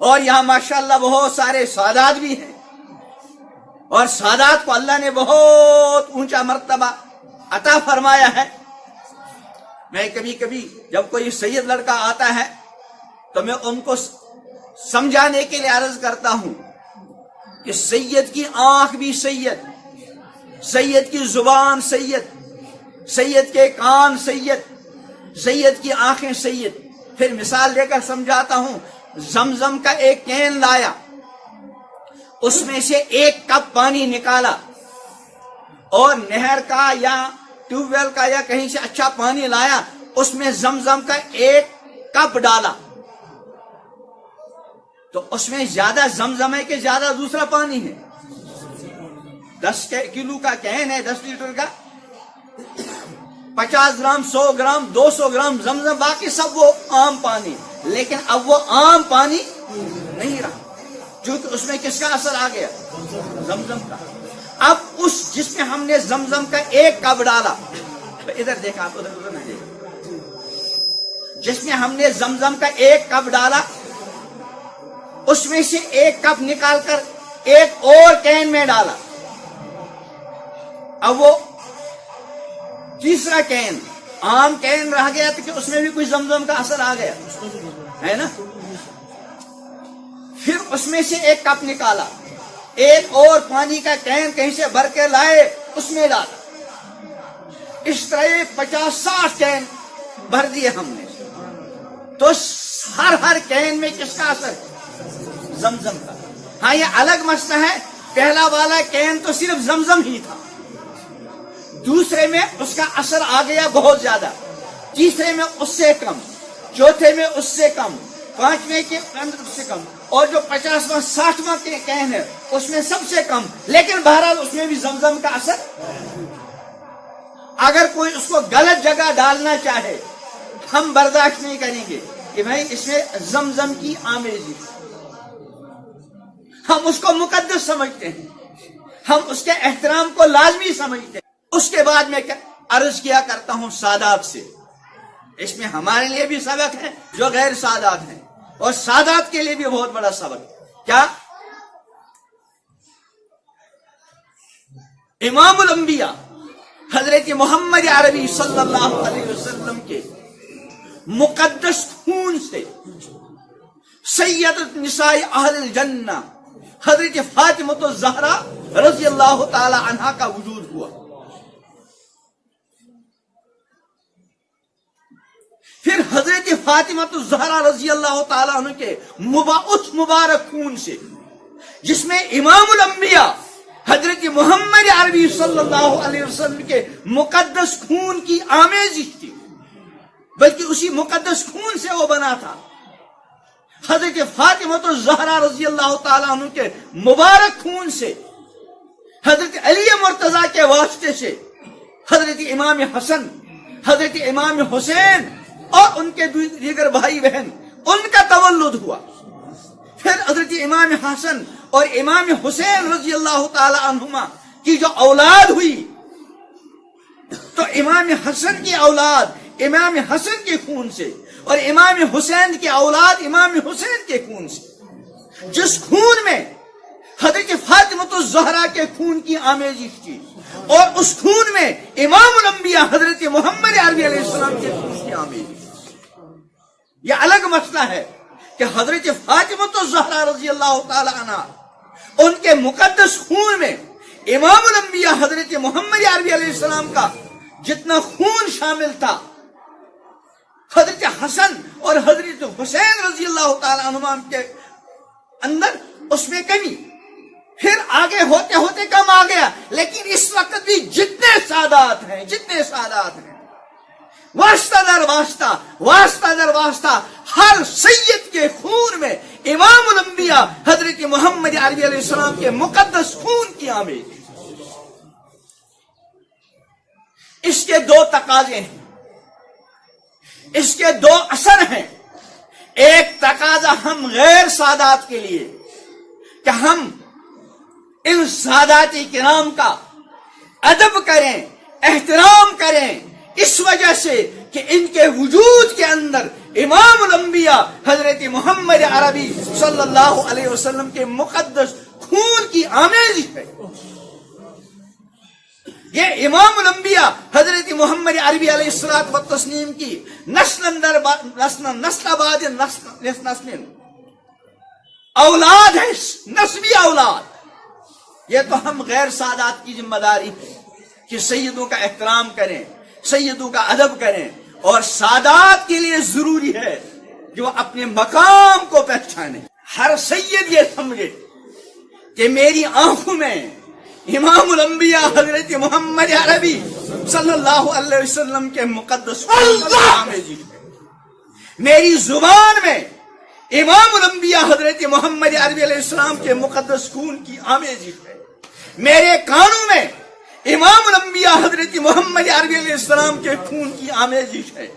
اور یہاں ماشاءاللہ بہت سارے سادات بھی ہیں، اور سادات کو اللہ نے بہت اونچا مرتبہ عطا فرمایا ہے۔ میں کبھی کبھی جب کوئی سید لڑکا آتا ہے تو میں ان کو سمجھانے کے لیے عرض کرتا ہوں کہ سید کی آنکھ بھی سید، سید کی زبان سید، سید کے کان سید، سید کی آنکھیں سید۔ پھر مثال دے کر سمجھاتا ہوں، زمزم کا ایک کین لایا، اس میں سے 1 کپ پانی نکالا، اور نہر کا یا ٹیوب ویل کا یا کہیں سے اچھا پانی لایا، اس میں زمزم کا 1 کپ ڈالا، تو اس میں زیادہ زمزم ہے کہ زیادہ دوسرا پانی ہے؟ 10 کلو کا کین ہے، 10 لیٹر کا، 50 گرام 100 گرام 200 گرام زمزم، باقی سب وہ عام پانی۔ لیکن اب وہ عام پانی نہیں رہا، کیونکہ اس میں کس کا اثر آ گیا؟ زمزم کا۔ اب اس جس میں ہم نے زمزم کا 1 کپ ڈالا، ادھر دیکھا آپ، ادھر نہیں دیکھا، جس میں ہم نے زمزم کا 1 کپ ڈالا، اس میں سے 1 کپ نکال کر ایک اور کین میں ڈالا، اب وہ تیسرا کین عام کین رہ گیا، تو کہ اس میں بھی کوئی زمزم کا اثر آ گیا ہے نا؟ پھر اس میں سے 1 کپ نکالا، ایک اور پانی کا کین کہیں سے بھر کے لائے، اس میں ڈالا، اس طرح 50-60 کین بھر دیے ہم نے، تو ہر کین میں کس کا اثر؟ زمزم کا۔ ہاں یہ الگ مسئلہ ہے، پہلا والا کین تو صرف زمزم ہی تھا، دوسرے میں اس کا اثر آ گیا بہت زیادہ، تیسرے میں اس سے کم، چوتھے میں اس سے کم، پانچویں کے اندر اس سے کم، اور جو 50واں 60واں کین ہے اس میں سب سے کم، لیکن بہرحال اس میں بھی زمزم کا اثر۔ اگر کوئی اس کو غلط جگہ ڈالنا چاہے، ہم برداشت نہیں کریں گے کہ بھائی اس میں زمزم کی آمیزی، ہم اس کو مقدس سمجھتے ہیں، ہم اس کے احترام کو لازمی سمجھتے ہیں۔ اس کے بعد میں عرض کیا کرتا ہوں سادات سے، اس میں ہمارے لیے بھی سبق ہے جو غیر سادات ہیں، اور سادات کے لیے بھی بہت بڑا سبق ہے۔ کیا؟ امام الانبیاء حضرت محمد عربی صلی اللہ علیہ وسلم کے مقدس خون سے سیدۃ نساء اہل الجنہ حضرت فاطمہ الزہرا رضی اللہ تعالی عنہا کا وجود ہوا۔ پھر حضرت فاطمہ الزہرا رضی اللہ تعالیٰ عنہ کے اس مبارک خون سے، جس میں امام الانبیاء حضرت محمد عربی صلی اللہ علیہ وسلم کے مقدس خون کی آمیزش تھی، بلکہ اسی مقدس خون سے وہ بنا تھا۔ حضرت فاطمہ الزہرا رضی اللہ تعالیٰ عنہ کے مبارک خون سے، حضرت علی مرتضیٰ کے واسطے سے حضرت امام حسن، حضرت امام حسین اور ان کے دیگر بھائی بہن، ان کا تولد ہوا۔ پھر حضرت امام حسن اور امام حسین رضی اللہ تعالی عنہما کی جو اولاد ہوئی، تو امام حسن کی اولاد امام حسن کے خون سے، اور امام حسین کی اولاد امام حسین کے خون سے، جس خون میں حضرت فاطمہ الزہرا کے خون کی آمیزش تھی، اور اس خون میں امام الانبیاء حضرت محمد عربی علیہ السلام کے خون کی آمیزش۔ یہ الگ مسئلہ ہے کہ حضرت فاطمہ الزہرا رضی اللہ تعالی عنہ، ان کے مقدس خون میں امام الانبیاء حضرت محمد عربی علیہ السلام کا جتنا خون شامل تھا، حضرت حسن اور حضرت حسین رضی اللہ تعالی عنہما کے اندر اس میں کمی، پھر آگے ہوتے ہوتے کم آ گیا، لیکن اس وقت بھی جتنے سادات ہیں واسطہ در واسطہ، واسطہ در واسطہ، ہر سید کے خون میں امام الانبیاء حضرت محمد عربی علیہ السلام کے مقدس خون کی آمیز۔ اس کے 2 تقاضے ہیں، اس کے 2 اثر ہیں۔ ایک تقاضا ہم غیر سادات کے لیے کہ ہم ان سادات کرام کا ادب کریں، احترام کریں، اس وجہ سے کہ ان کے وجود کے اندر امام الانبیاء حضرت محمد عربی صلی اللہ علیہ وسلم کے مقدس خون کی آمیزش ہے. یہ امام الانبیاء حضرت محمد عربی علیہ الصلوۃ والتسلیم کی نسل بعد نسل اولاد ہے، نسبی اولاد. یہ تو ہم غیر سادات کی ذمہ داری ہے کہ سیدوں کا احترام کریں، سیدوں کا ادب کریں، اور سادات کے لیے ضروری ہے کہ وہ اپنے مقام کو پہچانے. ہر سید یہ سمجھے کہ میری آنکھوں میں امام الانبیاء حضرت محمد عربی صلی اللہ علیہ وسلم کے مقدس آمیزی ہے. میری زبان میں امام الانبیاء حضرت محمد عربی علیہ السلام کے مقدس خون کی آمیزی ہے. میرے کانوں میں امام الانبیاء حضرت محمد عربی علیہ السلام کے خون کی آمیزش ہے.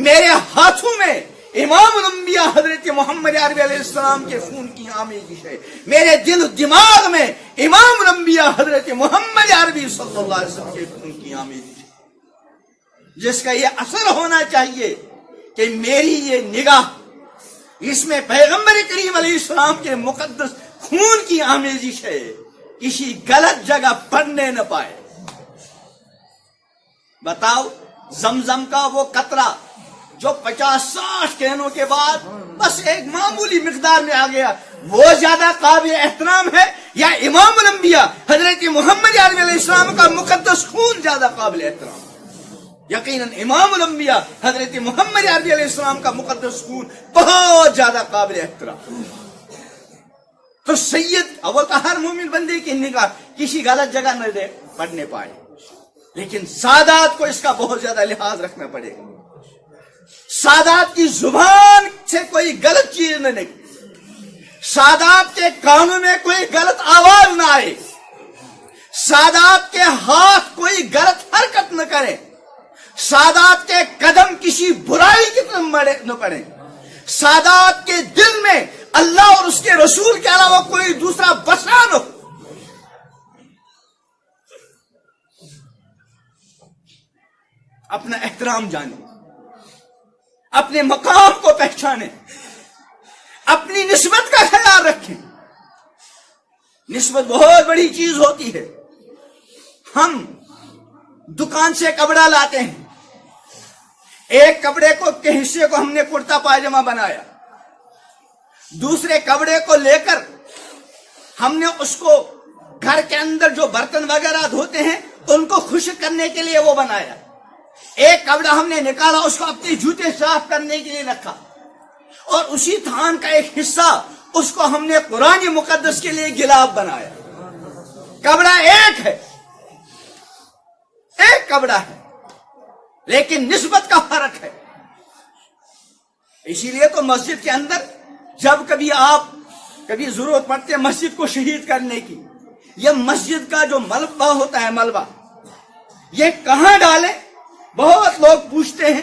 میرے ہاتھوں میں امام الانبیاء حضرت محمد عربی علیہ السلام کے خون کی آمیزش ہے. میرے دل و دماغ میں امام الانبیاء حضرت محمد عربی صلی اللہ علیہ وسلم کے خون کی آمیزش ہے، جس کا یہ اثر ہونا چاہیے کہ میری یہ نگاہ اس میں پیغمبر کریم علیہ السلام کے مقدس خون کی آمیزش ہے، کسی غلط جگہ پڑنے نہ پائے. بتاؤ، زمزم کا وہ قطرہ جو 50-60 کہنوں کے بعد بس ایک معمولی مقدار میں آ گیا، وہ زیادہ قابل احترام ہے یا امام الانبیاء حضرت محمد عربی علیہ السلام کا مقدس خون زیادہ قابل احترام؟ یقیناً امام الانبیاء حضرت محمد عربی علیہ السلام کا مقدس خون بہت زیادہ قابل احترام. تو سید اول تو ہر مومن بندے کی نگاہ کسی غلط جگہ نہ دے پڑنے پائے، لیکن سادات کو اس کا بہت زیادہ لحاظ رکھنا پڑے گا. سادات کی زبان سے کوئی غلط چیز نہ نکلے، سادات کے کانوں میں کوئی غلط آواز نہ آئے، سادات کے ہاتھ کوئی غلط حرکت نہ کرے، سادات کے قدم کسی برائی کی طرف نہ پڑے، سادات کے دل میں اللہ اور اس کے رسول کے علاوہ کوئی دوسرا بسا نہ ہو. اپنا احترام جانیں، اپنے مقام کو پہچانیں، اپنی نسبت کا خیال رکھیں. نسبت بہت بڑی چیز ہوتی ہے. ہم دکان سے کپڑا لاتے ہیں، ایک کپڑے کے حصے کو ہم نے کرتا پاجامہ بنایا، دوسرے کپڑے کو لے کر ہم نے اس کو گھر کے اندر جو برتن وغیرہ دھوتے ہیں ان کو خشک کرنے کے لیے وہ بنایا. ایک کپڑا ہم نے نکالا، اس کو اپنے جوتے صاف کرنے کے لیے رکھا، اور اسی تھان کا ایک حصہ اس کو ہم نے قرآن مقدس کے لیے گلاب بنایا. کپڑا ایک ہے، ایک کپڑا ہے، لیکن نسبت کا فرق ہے. اسی لیے تو مسجد کے اندر جب کبھی ضرورت پڑتی ہے مسجد کو شہید کرنے کی، یہ مسجد کا جو ملبہ ہوتا ہے، ملبہ یہ کہاں ڈالے؟ بہت لوگ پوچھتے ہیں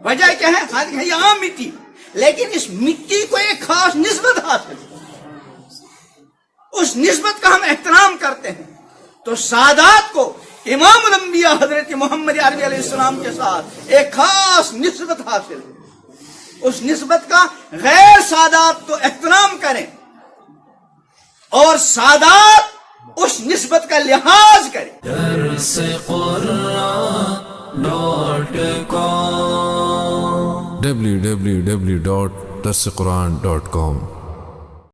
وجہ کیا ہے؟ یہ عام مٹی، لیکن اس مٹی کو ایک خاص نسبت حاصل ہے، اس نسبت کا ہم احترام کرتے ہیں. تو سادات کو امام الانبیاء حضرت محمد عربی علیہ السلام کے ساتھ ایک خاص نسبت حاصل ہے. اس نسبت کا غیر سادات تو احترام کریں، اور سادات اس نسبت کا لحاظ کریں. www.darsequran.com